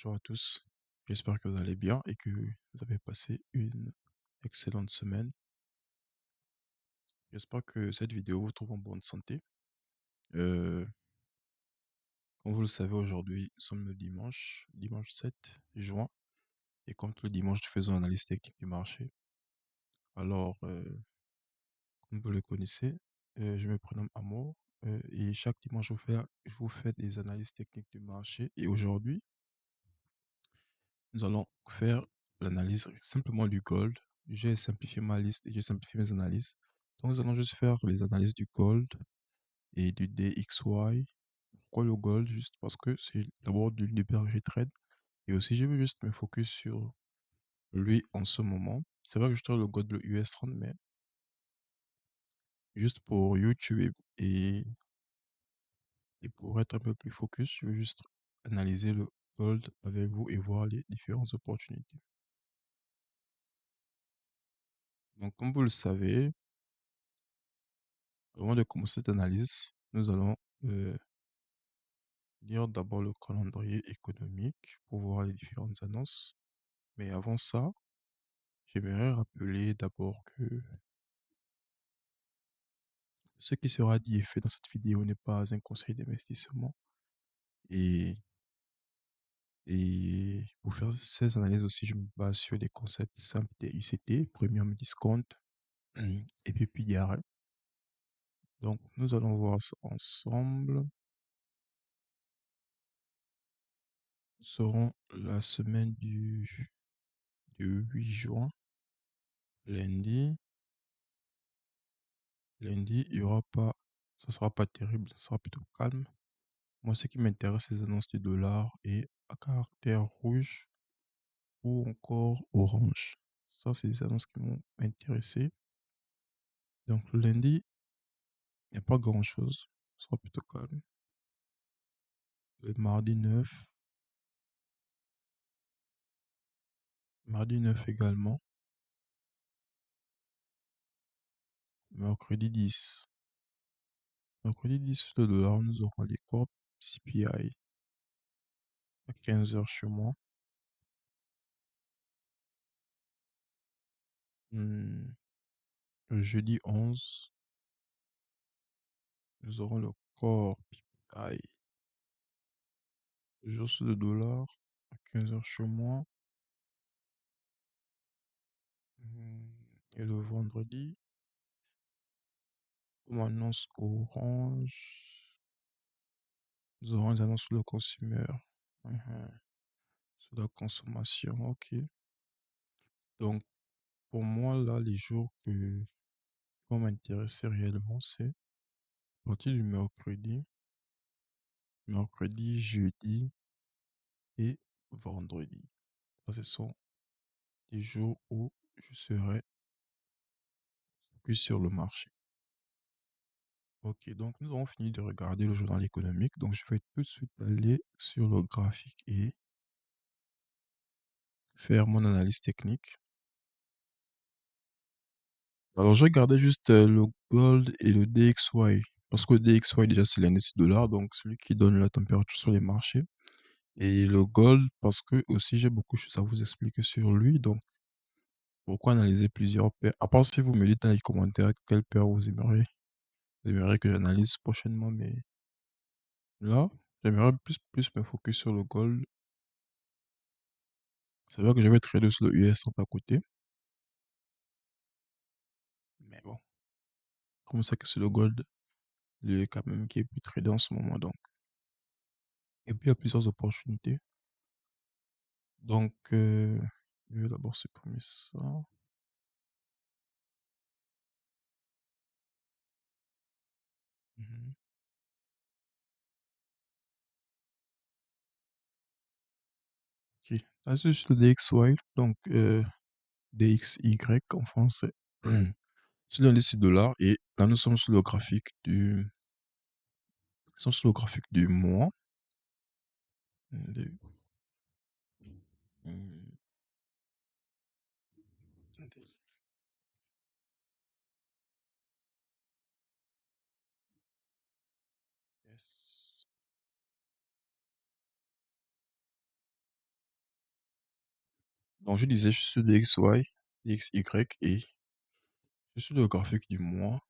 bonjour à tous. J'espère que vous allez bien et que vous avez passé une excellente semaine. J'espère que cette vidéo vous trouve en bonne santé. Euh, Comme vous le savez, aujourd'hui, nous sommes le dimanche 7 juin. Et comme tous les dimanches, nous faisons l'analyse technique du marché. Alors, comme vous le connaissez, je me prénomme Amour. Et chaque dimanche, je vous fais des analyses techniques du marché. Et aujourd'hui, nous allons faire l'analyse simplement du gold. J'ai simplifié ma liste et j'ai simplifié mes analyses. Donc, nous allons juste faire les analyses du gold et du DXY. Pourquoi le gold? Juste parce que c'est d'abord du BRG Trade. Et aussi, je veux juste me focus sur lui en ce moment. C'est vrai que je trouve le gold, le US30, mais juste pour YouTube et pour être un peu plus focus, je veux juste analyser le gold avec vous et voir les différentes opportunités. Donc, comme vous le savez, avant de commencer cette analyse, nous allons lire d'abord le calendrier économique pour voir les différentes annonces. Mais avant ça, j'aimerais rappeler d'abord que ce qui sera dit et fait dans cette vidéo n'est pas un conseil d'investissement. Et, et pour faire ces analyses aussi, je me base sur des concepts simples des UCT, Premium Discount et puis PIR. Donc, nous allons voir ça ensemble. Nous serons la semaine du 8 juin, lundi. Lundi, il y aura pas, ça sera pas terrible, ça sera plutôt calme. Moi, ce qui m'intéresse, c'est les annonces du dollar et à caractère rouge ou encore orange. Ça, c'est des annonces qui m'ont intéressé. Donc, le lundi, il n'y a pas grand-chose. Ça sera plutôt calme. Le mardi 9 également. Mercredi 10. Mercredi 10, le dollar, nous aurons les corps CPI à 15 heures chez moi. Hmm, Le jeudi 11, nous aurons le corps PPI. Toujours sur le dollar à 15 heures chez moi. Et le vendredi, comme annonce orange, nous aurons des annonces sur le consumer. Sur la consommation, ok. Donc, pour moi, là, les jours qui vont m'intéresser réellement, c'est à partir du mercredi, jeudi et vendredi. Ça, ce sont des jours où je serai plus sur le marché. Ok, donc nous avons fini de regarder le journal économique. Donc, je vais tout de suite aller sur le graphique et faire mon analyse technique. Alors, je regardais juste le gold et le DXY. Parce que le DXY, déjà, c'est l'indice du dollar, donc celui qui donne la température sur les marchés. Et le gold, parce que aussi, j'ai beaucoup de choses à vous expliquer sur lui. Donc, pourquoi analyser plusieurs paires? À part si vous me dites dans les commentaires quelle paire vous aimeriez que j'analyse prochainement. Mais là, j'aimerais plus me focus sur le gold. C'est vrai que je vais trader sur le US à côté. Mais bon, comme ça que c'est le gold, lui, quand même, qui est plus tradé en ce moment. Donc. Et puis, il y a plusieurs opportunités. Donc, je vais d'abord supprimer ça. Mhm. Ok. Là, c'est juste le DXY, donc DXY en français. C'est l'indice du dollar. Et là, nous sommes sur le graphique du mois. De- Hmm, attendez. Yes. Donc, je disais, je suis sur DXY, DXY et je suis le graphique du mois.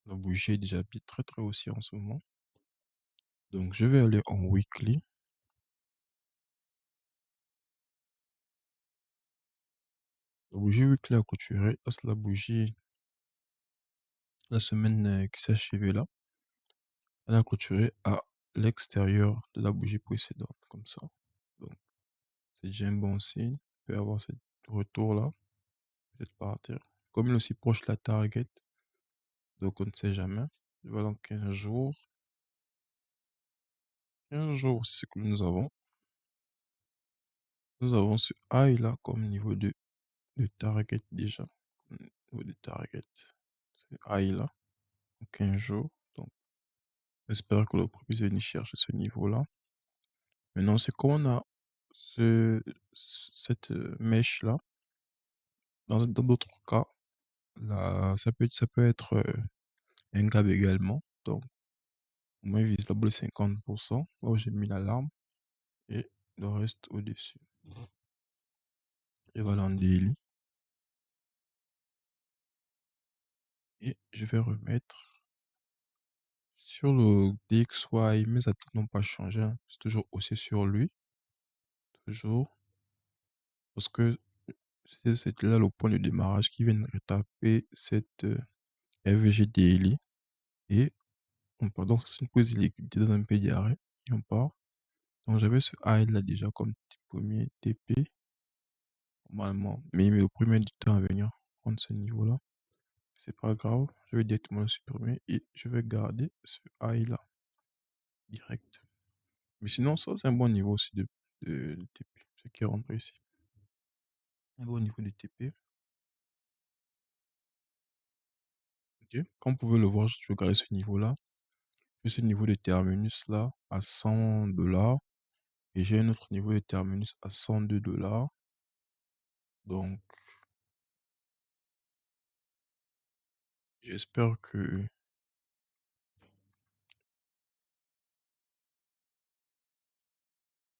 La bougie est déjà très très haussière en ce moment. Donc, je vais aller en weekly. La bougie weekly a clôturé. Là, c'est la bougie, la semaine qui s'est achevée là. Elle a clôturé à l'extérieur de la bougie précédente, comme ça. Donc, c'est déjà un bon signe. On peut avoir ce retour-là, peut-être partir. Comme il est aussi proche de la target, donc on ne sait jamais. Voilà, dans 15 jours. 15 jours, c'est ce que nous avons. Nous avons ce high là comme niveau de target déjà. Niveau de target. Ce high là, en 15 jours. Donc, j'espère que le prix puisse venir chercher ce niveau-là. Maintenant, c'est comme on a cette mèche là. Dans d'autres cas, là, ça peut être un gap également. Donc, au moins visible de 50%. Là où j'ai mis l'alarme et le reste au-dessus. Et voilà en daily. Et je vais remettre sur le DXY. Mes attentes n'ont pas changé, hein. C'est toujours haussé sur lui. Toujours. Parce que c'était là le point de démarrage qui vient de retaper cette FVG daily. Et on part. Donc, c'est une pause illiquidité dans un pays d'arrêt. Et on part. Donc, j'avais ce high là déjà comme premier TP. Normalement. Mais il met le premier du temps à venir prendre ce niveau-là. C'est pas grave. Je vais directement le supprimer et je vais garder ce high là. Direct. Mais sinon, ça, c'est un bon niveau aussi de TP. Ce qui rentre ici. Un bon niveau de TP. Ok. Comme vous pouvez le voir, je vais garder ce niveau-là. J'ai ce niveau de terminus là à 100 $. Et j'ai un autre niveau de terminus à 102 $. Donc, j'espère que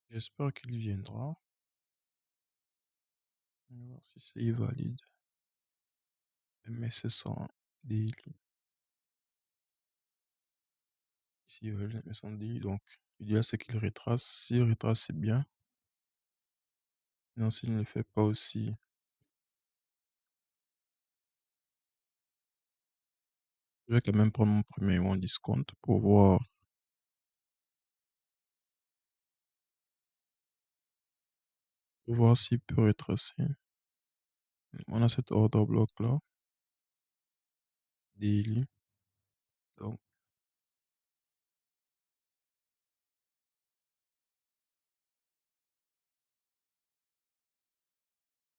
j'espère qu'il viendra. On va voir si c'est valide. MS100 daily. Ici, valide MS100 daily. Donc, l'idéal c'est qu'il retrace. S'il retrace, c'est bien. Non, s'il ne le fait pas aussi, je vais quand même prendre mon premier en discount pour voir s'il peut retracer. On a cet order block là, daily. Donc,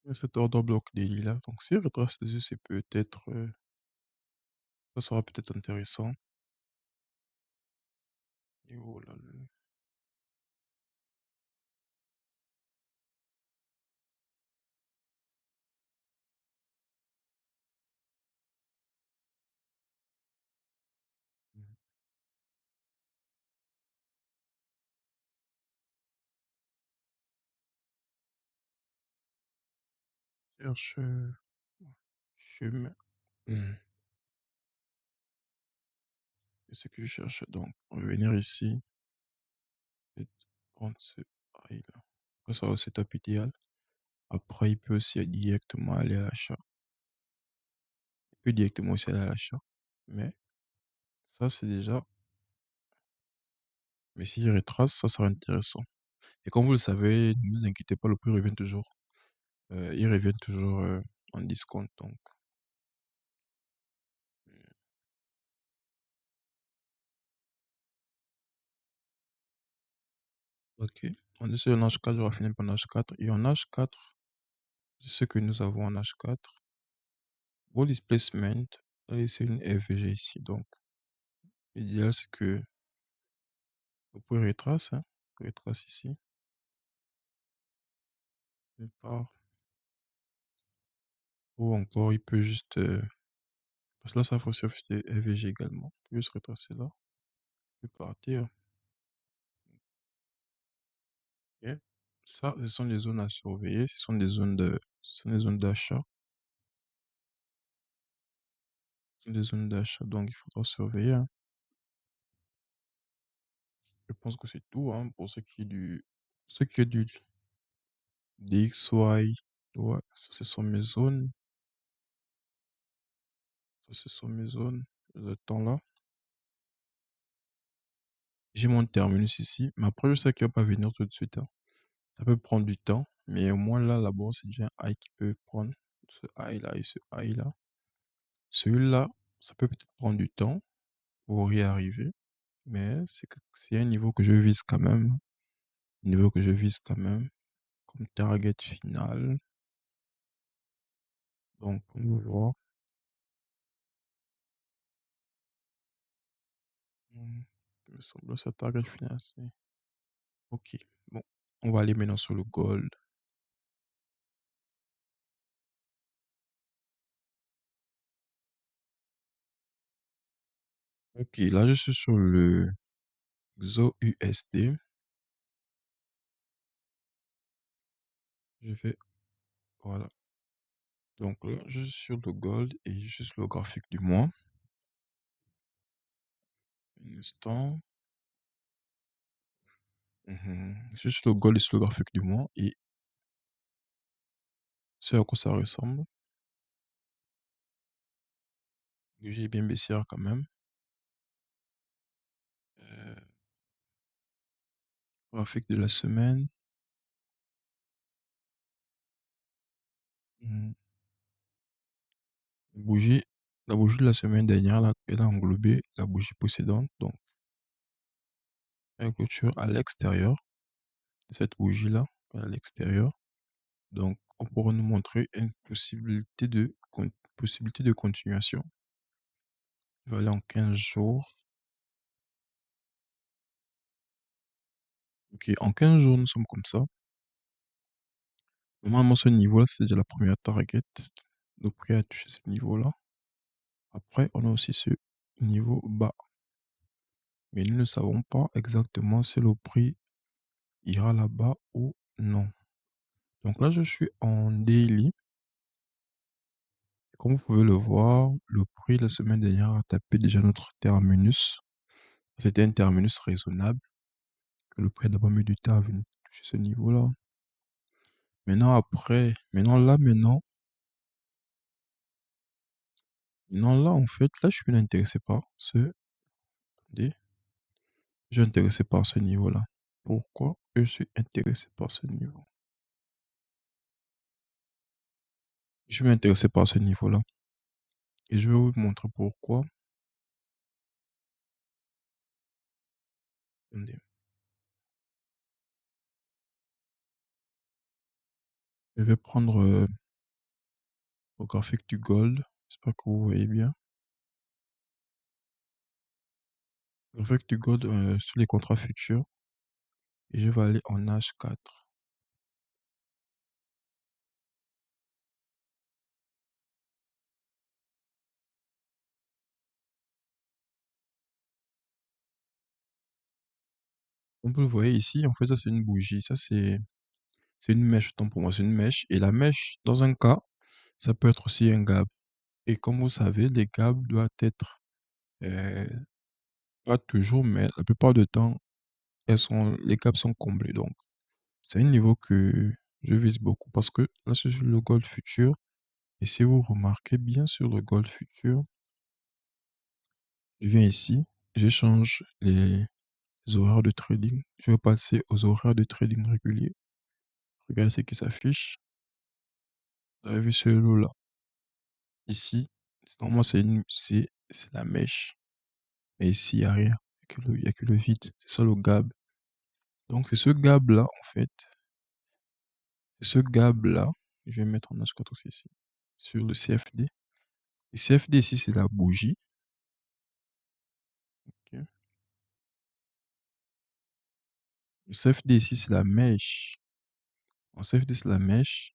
on a cet order block daily là. Donc, s'il retrace dessus, c'est peut-être, ça sera peut-être intéressant. Et voilà. Cherche chemin. C'est ce que je cherche. Donc, revenir ici et prendre ce high là. Ça sera le setup idéal. Après, il peut aussi directement aller à l'achat. Il peut directement aussi aller à l'achat. Mais ça, c'est déjà. Mais s'il retrace, ça sera intéressant. Et comme vous le savez, ne vous inquiétez pas, le prix revient toujours. Il revient toujours en discount. Donc, ok. On est sur un H4, je vais finir par un H4. Et en H4, c'est ce que nous avons en H4. Wall displacement, c'est une FVG ici. Donc, l'idéal, c'est que vous pouvez retrace, hein. Vous retrace ici. D'une part. Ou encore, il peut juste. Parce que là, ça faut surfer FVG également. Il peut juste retracer là. Il peut partir. Ok. Ça, ce sont des zones à surveiller, ce sont des zones d'achat, ce sont des zones d'achat, donc il faudra surveiller, hein. Je pense que c'est tout, hein, pour ce qui est du DXY. Ouais, ça, ce sont mes zones. Ça, ce sont mes zones. Le temps là. J'ai mon terminus ici, mais après, je sais qu'il va pas venir tout de suite, hein. Ça peut prendre du temps, mais au moins là, là-bas, c'est déjà un high qui peut prendre ce high là et ce high là. Celui-là, ça peut peut-être prendre du temps pour y arriver, mais c'est un niveau que je vise quand même. Un niveau que je vise quand même comme target final. Donc, on va voir. Il me semble que ça target final, c'est... Ok, bon. On va aller maintenant sur le gold. Ok, là, je suis sur le XOUSD. Je vais... Voilà. Donc là, je suis sur le gold et je suis sur le graphique du mois. Un instant. Je suis sur le gold et sur le graphique du mois et c'est à quoi ça ressemble. J'ai bien baissière quand même. Euh, graphique de la semaine. Mhm. Bougie, la bougie de la semaine dernière, là, elle a englobé la bougie précédente. Donc, une clôture à l'extérieur de cette bougie-là, à l'extérieur. Donc, on pourra nous montrer une possibilité de continuation. Je vais aller en 15 jours. Ok, en 15 jours, nous sommes comme ça. Normalement, ce niveau-là, c'est déjà la première target. Le prix a touché ce niveau-là. Après, on a aussi ce niveau bas. Mais nous ne savons pas exactement si le prix ira là-bas ou non. Donc là, je suis en daily. Comme vous pouvez le voir, le prix la semaine dernière a tapé déjà notre terminus. C'était un terminus raisonnable. Que le prix a d'abord mis du temps à venir toucher ce niveau-là. Maintenant, après, maintenant là, en fait, là, je suis intéressé par ce, attendez, je suis intéressé par ce niveau-là. Pourquoi je suis intéressé par ce niveau? Je suis intéressé par ce niveau-là. Et je vais vous montrer pourquoi. Attendez. Je vais prendre le graphique du gold. J'espère que vous voyez bien. Le graphique du gold sur les contrats futurs. Et je vais aller en H4. Comme vous le voyez ici, en fait, ça c'est une bougie. Ça c'est une mèche. Autant pour moi, c'est une mèche. Et la mèche, dans un cas, ça peut être aussi un gap. Et comme vous savez, les gaps doivent être, euh, pas toujours, mais la plupart du temps, les gaps sont comblés. Donc, c'est un niveau que je vise beaucoup parce que là, c'est sur le gold futur. Et si vous remarquez bien sur le gold futur, je viens ici, je change les horaires de trading. Je vais passer aux horaires de trading réguliers. Regardez ce qui s'affiche. Vous avez vu ce lot-là. Ici, normalement, c'est la mèche. Mais ici, il n'y a rien. Il y a que le vide. C'est ça le gap. Donc, c'est ce gap-là, en fait. C'est ce gap-là. Je vais mettre en H4 aussi ici. Sur le CFD. Le CFD ici, c'est la bougie. Ok. Le CFD ici, c'est la mèche. En CFD, c'est la mèche.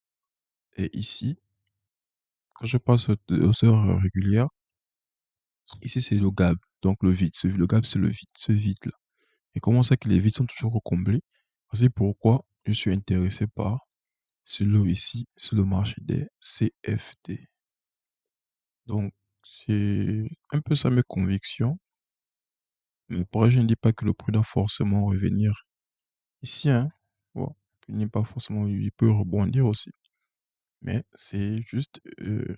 Et ici, quand je passe aux heures régulières, ici, c'est le gap. Donc, le vide. Le gap, c'est le vide. Ce vide-là. Et comment ça que les vides sont toujours comblés? C'est pourquoi je suis intéressé par celui ici, c'est le marché des CFD. Donc, c'est un peu ça mes convictions. Mais après, je ne dis pas que le prix doit forcément revenir ici, hein. Bon, il n'est pas forcément, il peut rebondir aussi. Mais c'est juste une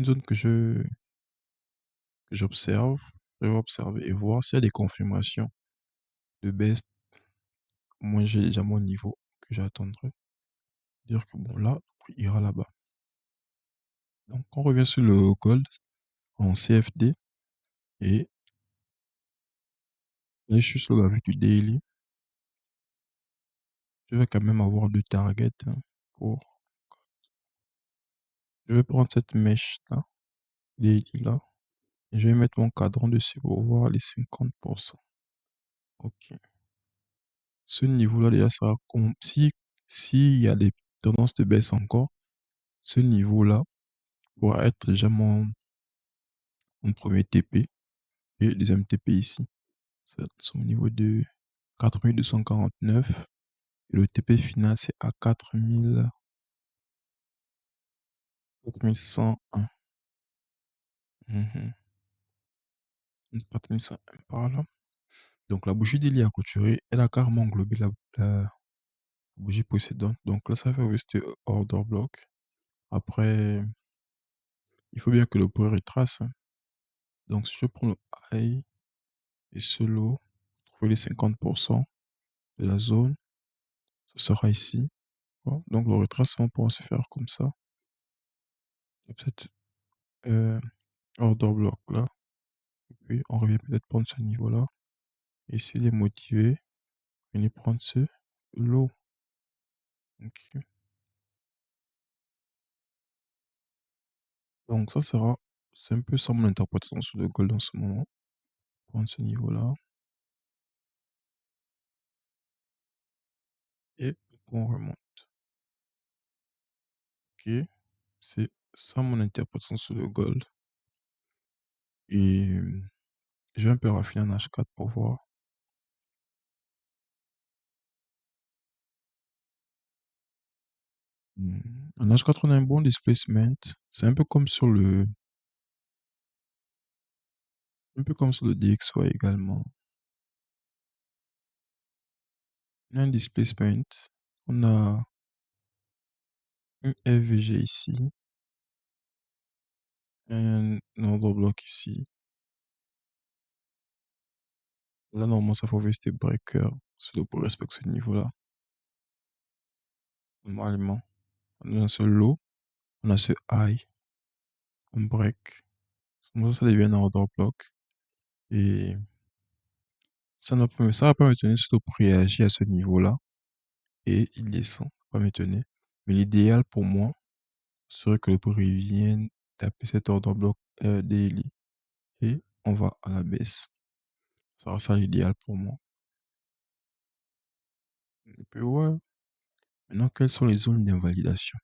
zone que j'observe. Je vais observer et voir s'il y a des confirmations de baisse. Moi, j'ai déjà mon niveau que j'attendrai. Dire que bon, là, le prix ira là-bas. Donc, on revient sur le gold en CFD. Et là, je suis sur le graphique du daily. Je vais quand même avoir deux targets hein, pour. Je vais prendre cette mèche-là, daily là. Et je vais mettre mon cadran dessus pour voir les 50%. Ok. Ce niveau-là, déjà, sera comme si, s'il y a des tendances de baisse encore, ce niveau-là pourra être déjà mon premier TP et le deuxième TP ici. C'est au niveau de 4249 et le TP final c'est à 4101. 4101 par là. Donc la bougie d'Eli a clôturé, elle a carrément englobé la bougie précédente. Donc là, ça fait rester order block. Après, il faut bien que le prix retrace, hein. Donc si je prends le high et ce low, trouver les 50% de la zone, ce sera ici. Bon, donc le retracement pourra se faire comme ça. Peut-être order block là. Et puis on revient peut-être prendre ce niveau-là. Et s'il est motivé, venez prendre ce low. Ok. Donc ça sera, c'est un peu ça mon interprétation sur le gold en ce moment. Prendre ce niveau-là. Et on remonte. Ok. C'est ça mon interprétation sur le gold. Et je vais un peu raffiner en H4 pour voir. En H4, on a un bon displacement. C'est un peu comme sur le DXY également. On a un displacement. On a un FVG ici. Un order block ici. Là, normalement, ça faut rester breaker. Si le pour respecter ce niveau-là. Normalement. On a ce low. On a ce high. On break. Ça devient un order block. Et ça va pas me tenir si le prix réagit à ce niveau-là. Et il descend. Pas m'étonner. Mais l'idéal pour moi serait que le prix vienne taper cet order block daily. Et on va à la baisse. Ça sera ça l'idéal pour moi. Et puis ouais. Maintenant, quelles sont les zones d'invalidation?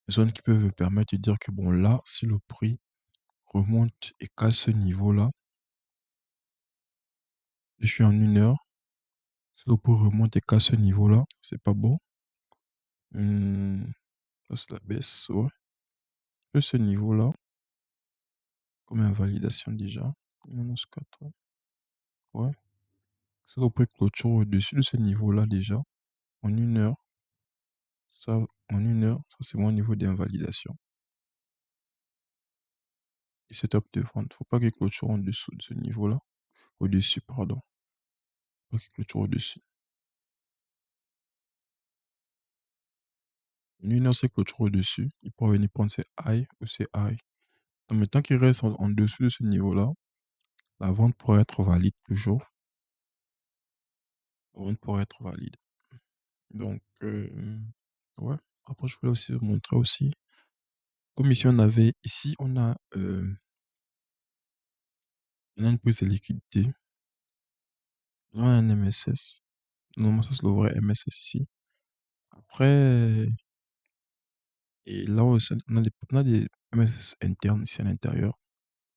Les zones qui peuvent me permettre de dire que bon là, si le prix remonte et casse ce niveau-là, je suis en 1 heure. Si le prix remonte et casse ce niveau-là, c'est pas bon. Ça c'est la baisse, ouais. Que ce niveau-là, comme invalidation déjà. -4. Ouais. Si le prix clôture au-dessus de ce niveau-là déjà, en 1 heure, ça, en 1 heure, ça c'est mon niveau d'invalidation. Et setup de vente. Faut pas qu'il clôture en dessous de ce niveau-là. Au-dessus, pardon. Faut pas qu'il clôture au-dessus. En 1 heure, c'est clôture au-dessus. Il pourra venir prendre ses high ou ses high. Donc, mais tant qu'il reste en dessous de ce niveau-là, la vente pourrait être valide toujours. La vente pourrait être valide. Donc, ouais. Après, je voulais aussi vous montrer aussi. Comme ici, on a une prise de liquidité. Là, on a un MSS. Normalement, ça, c'est le vrai MSS ici. Après, et là aussi, on a des MSS internes ici à l'intérieur.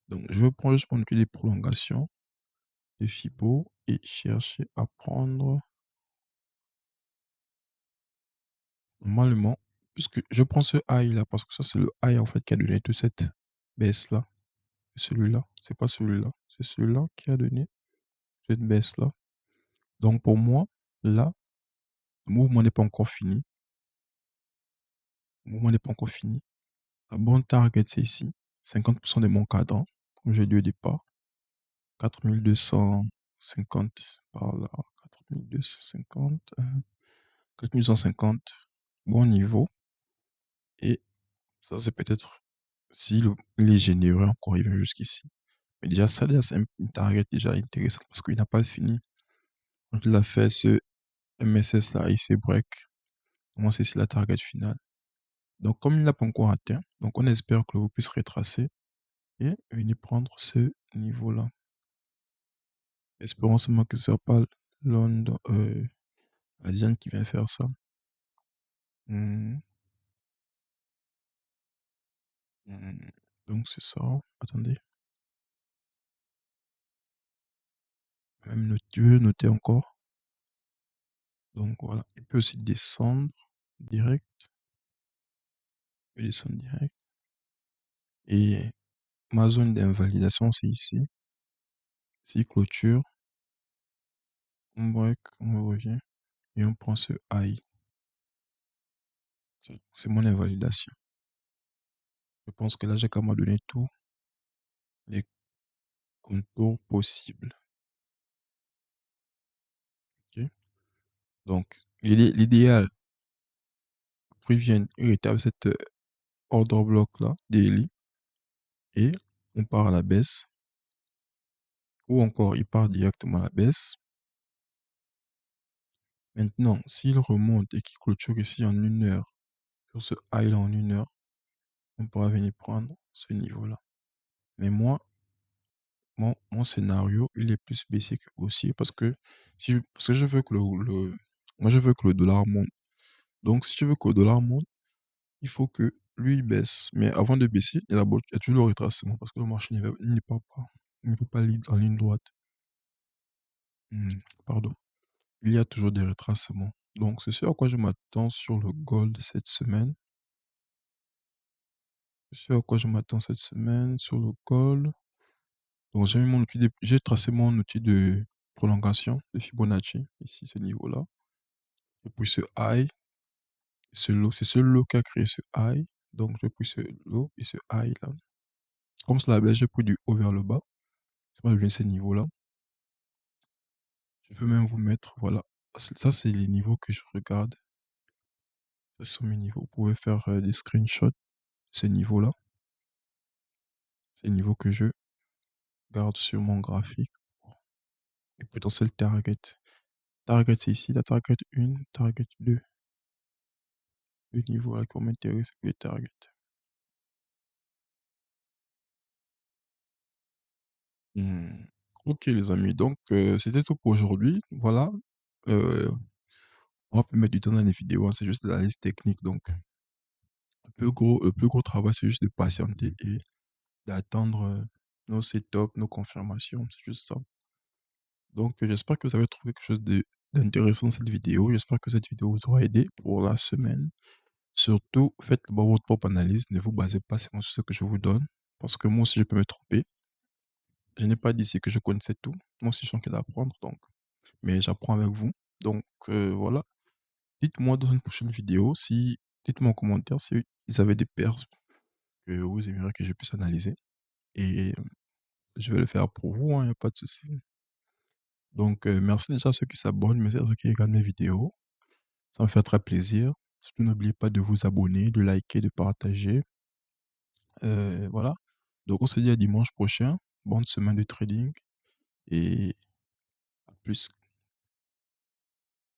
Donc, je vais prendre juste prendre que des prolongations de FIBO et chercher à prendre Normalement, puisque je prends ce high là, parce que ça, c'est le high en fait qui a donné toute cette baisse là. C'est celui-là, c'est pas celui-là. C'est celui-là qui a donné cette baisse là. Donc pour moi, là, le mouvement n'est pas encore fini. Le mouvement n'est pas encore fini. La bonne target, c'est ici. 50% de mon cadran, comme j'ai dit au départ. 4250 par là. 4250. 4250. Bon niveau. Et ça, c'est peut-être si il est généreux encore, il vient jusqu'ici. Mais déjà, ça, déjà, c'est une target déjà intéressante parce qu'il n'a pas fini. Donc, il a fait ce MSS là, il s'est break. Moi, c'est ici la target finale. Donc, comme il n'a pas encore atteint, donc on espère que vous puissiez retracer et venir prendre ce niveau-là. Espérons seulement que ce ne soit pas Londres, Asian qui vient faire ça. Hmm, hmm. Donc, c'est ça. Attendez. Même je veux noter encore. Donc, voilà. Il peut aussi descendre direct. Il peut descendre direct. Et ma zone d'invalidation, c'est ici. Ici, clôture. On break, on revient. Et on prend ce high. C'est mon invalidation. Je pense que là, j'ai quand même donné tous les contours possibles. Ok. Donc, l'idéal, après, ils viennent, ils rétablissent cette order block là, daily, et on part à la baisse, ou encore, il part directement à la baisse. Maintenant, s'il remonte et qu'il clôture ici en 1 heure, sur ce high là en 1 heure, on pourra venir prendre ce niveau-là. Mais moi, mon scénario, il est plus baissier que haussier parce que, parce que je veux que moi je veux que le dollar monte. Donc si je veux que le dollar monte, il faut que lui il baisse. Mais avant de baisser, il y a toujours le retracement parce que le marché il ne peut pas aller en ligne droite. Pardon. Il y a toujours des retracements. Donc c'est ce à quoi je m'attends sur le gold cette semaine. C'est ce à quoi je m'attends cette semaine sur le gold. Donc j'ai tracé mon outil de prolongation de Fibonacci, ici, ce niveau-là. Et puis ce high, c'est ce low qui a créé ce high. Donc je puis ce low et ce high là. Comme c'est la baisse, j'ai pris du haut vers le bas. Ça m'a donné ces niveaux-là. Je peux même vous mettre, voilà. Ça, c'est les niveaux que je regarde. Ce sont mes niveaux. Vous pouvez faire des screenshots de ces niveaux-là. C'est les niveaux que je garde sur mon graphique. Et potentiel target. Target, c'est ici. La target 1, target 2. Le niveau là qui m'intéresse, c'est les targets. Ok les amis, donc c'était tout pour aujourd'hui. Voilà. Euh, on va pas mettre du temps dans les vidéos, hein, c'est juste de l'analyse technique. Donc le plus gros travail, c'est juste de patienter et d'attendre nos setups, nos confirmations. C'est juste ça. Donc j'espère que vous avez trouvé quelque chose d'intéressant dans cette vidéo. J'espère que cette vidéo vous aura aidé pour la semaine. Surtout, faites d'abord votre propre analyse. Ne vous basez pas seulement sur ce que je vous donne. Parce que moi aussi, je peux me tromper. Je n'ai pas dit ici que je connaissais tout. Moi aussi, je suis en train d'apprendre. Donc, mais j'apprends avec vous. Donc voilà. Dites-moi dans une prochaine vidéo si, dites-moi en commentaire si vous avez des pertes que vous aimeriez que je puisse analyser. Et je vais le faire pour vous, il n'y a pas de souci. Donc merci déjà à ceux qui s'abonnent, merci à ceux qui regardent mes vidéos. Ça me fait très plaisir. Surtout n'oubliez pas de vous abonner, de liker, de partager. Voilà. Donc on se dit à dimanche prochain. Bonne semaine de trading et à plus.